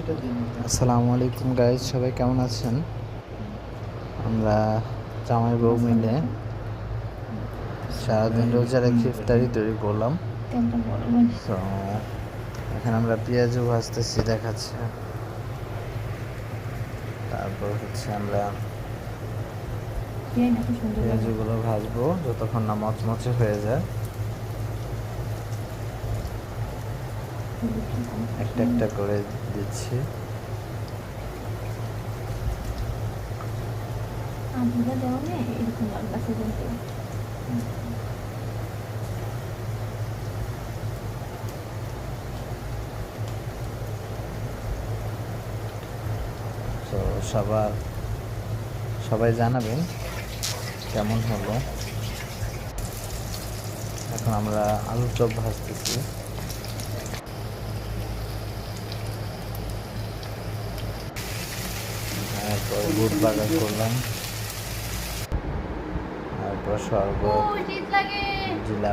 আসসালামু আলাইকুম গাইজ, সবাই কেমন আছেন? আমরা জামাই বউ মিলে সারাদিন রোজা রেখে ইফতারি তৈরি করলাম। তো এখানে আমরা পেঁয়াজও ভাজতেছি, দেখাচ্ছে। তারপর হচ্ছে আমরা পেঁয়াজগুলো ভাজবো যতক্ষণ না মচমচে হয়ে যায়। একটা একটা করে দিচ্ছি। তো সবাই জানাবেন কেমন হলো। এখন আমরা আলুর চপ ভাজতেছি। তারপর বুট বাগার করলাম, তারপর শরবত, জিলাপি।